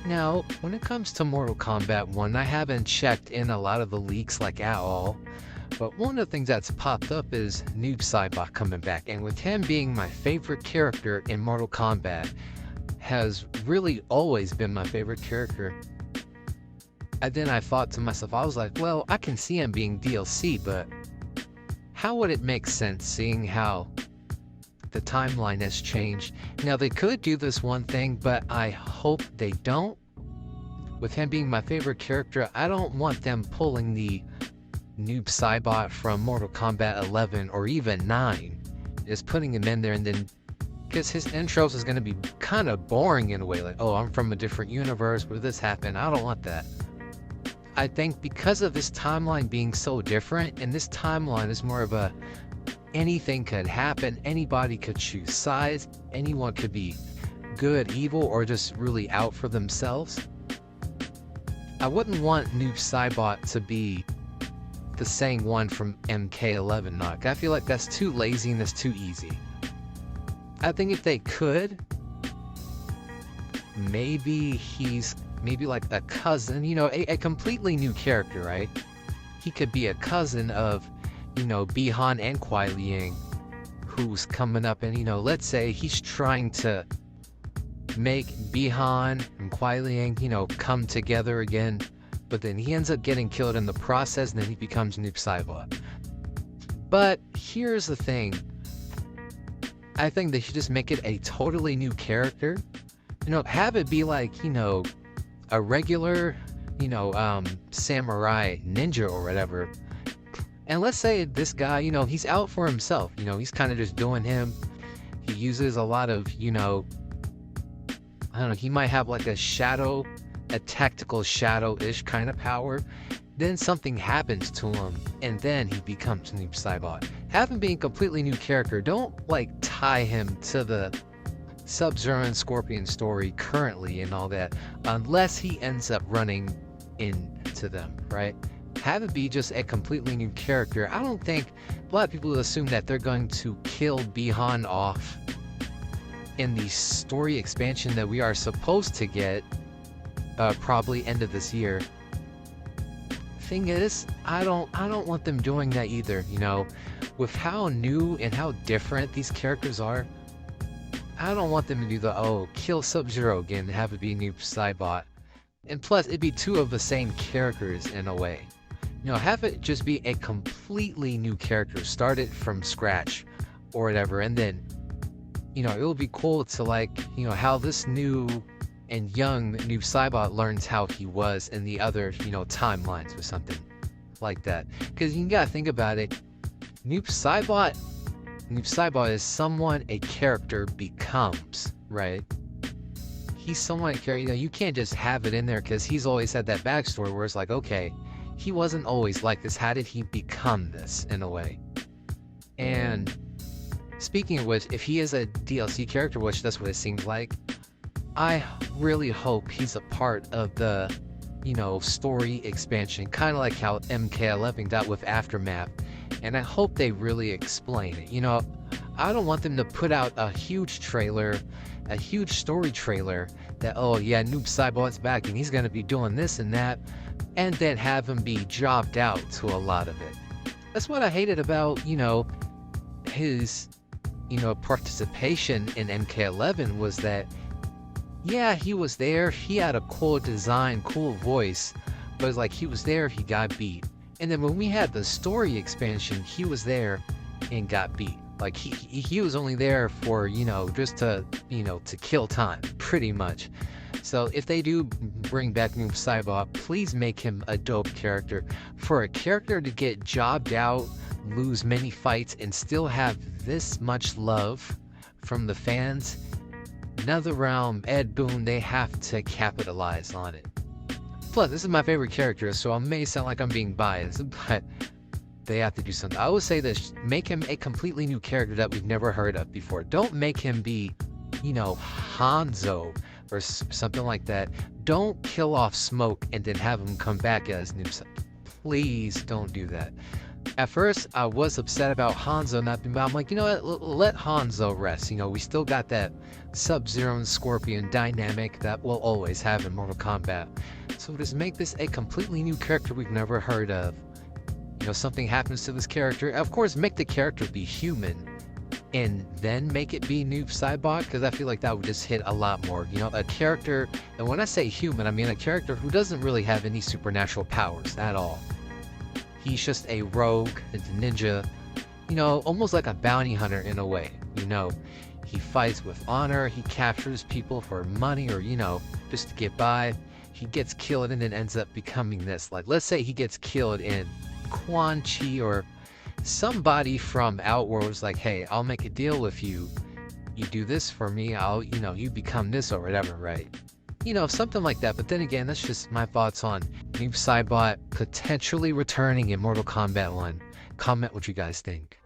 Now, when it comes to Mortal Kombat 1, I haven't checked in a lot of the leaks like at all, but one of the things that's popped up is Noob Saibot coming back, and with him being my favorite character in Mortal Kombat, has really always been my favorite character. And then I thought to myself, I was like, well, I can see him being DLC, but how would it make sense seeing how the timeline has changed? Now, they could do this one thing, but I hope they don't. With him being my favorite character, I don't want them pulling the Noob Saibot from Mortal Kombat 11 or even 9, just putting him in there, and then because his intros is going to be kind of boring in a way, like, oh, I'm from a different universe where this happened. I don't want that. I think because of this timeline being so different, and this timeline is more of a anything could happen, anybody could choose sides, anyone could be good, evil, or just really out for themselves. I wouldn't want Noob Saibot to be the same one from MK11 knock. I feel like that's too lazy and that's too easy. I think if they could, maybe he's like a cousin, you know, a completely new character, right? He could be a cousin of, you know, Bi-Han and Kuai Liang, who's coming up, and, you know, let's say he's trying to make Bi-Han and Kuai Liang, you know, come together again, but then he ends up getting killed in the process, and then he becomes Noob Saibot. But here's the thing. I think they should just make it a totally new character. You know, have it be like, you know, a regular, you know, samurai ninja or whatever. And let's say this guy, you know, he's out for himself. You know, he's kind of just doing him. He uses a lot of, you know, I don't know, he might have like a tactical shadow-ish kind of power. Then something happens to him, and then he becomes Noob Saibot. Have him being a completely new character. Don't, like, tie him to the Sub-Zero and Scorpion story currently and all that, unless he ends up running into them, right? Have it be just a completely new character. I don't think a lot of people assume that they're going to kill Bi-Han off in the story expansion that we are supposed to get probably end of this year. Thing is, I don't want them doing that either. You know, with how new and how different these characters are, I don't want them to do the kill Sub-Zero again and have it be Noob Saibot. And plus, it'd be two of the same characters in a way. You know, have it just be a completely new character, start it from scratch or whatever, and then, you know, it would be cool to, like, you know, how this new and young Noob Saibot learns how he was in the other, you know, timelines or something like that. Because you gotta think about it, Noob Saibot is someone a character becomes, right? He's someone a character, you know, you can't just have it in there because he's always had that backstory where it's like, okay, he wasn't always like this, how did he become this in a way? And speaking of which, if he is a DLC character, which that's what it seems like, I really hope he's a part of the, you know, story expansion, kind of like how MK11 got with Aftermath, and I hope they really explain it. You know, I don't want them to put out a huge trailer, a huge story trailer that, oh yeah, Noob Saibot's back and he's gonna be doing this and that, and then have him be jobbed out to a lot of it. That's what I hated about, you know, his, you know, participation in MK11 was that, yeah, he was there, he had a cool design, cool voice, but it's like he was there, he got beat. And then when we had the story expansion, he was there and got beat. Like he was only there for, you know, just to, you know, to kill time, pretty much. So if they do bring back Noob Saibot, please make him a dope character. For a character to get jobbed out, lose many fights, and still have this much love from the fans, NetherRealm, Ed Boon, they have to capitalize on it. Plus, this is my favorite character, so I may sound like I'm being biased, but they have to do something. I would say this, make him a completely new character that we've never heard of before. Don't make him be, you know, Hanzo or something like that. Don't kill off Smoke and then have him come back as Noob Saibot. Please don't do that. At first, I was upset about Hanzo not being, but I'm like, you know what? Let Hanzo rest. You know, we still got that Sub-Zero and Scorpion dynamic that we'll always have in Mortal Kombat. So just make this a completely new character we've never heard of. You know, something happens to this character. Of course, make the character be human, and then make it be Noob Saibot, because I feel like that would just hit a lot more. You know, a character, and when I say human, I mean a character who doesn't really have any supernatural powers at all. He's just a rogue, a ninja, you know, almost like a bounty hunter in a way. You know, he fights with honor, he captures people for money or, you know, just to get by. He gets killed and then ends up becoming this. Like, let's say he gets killed in Quan Chi, or somebody from Outworld's like, hey, I'll make a deal with you. You do this for me, I'll, you know, you become this or whatever, right? You know, something like that. But then again, that's just my thoughts on Noob Saibot potentially returning in Mortal Kombat 1. Comment what you guys think.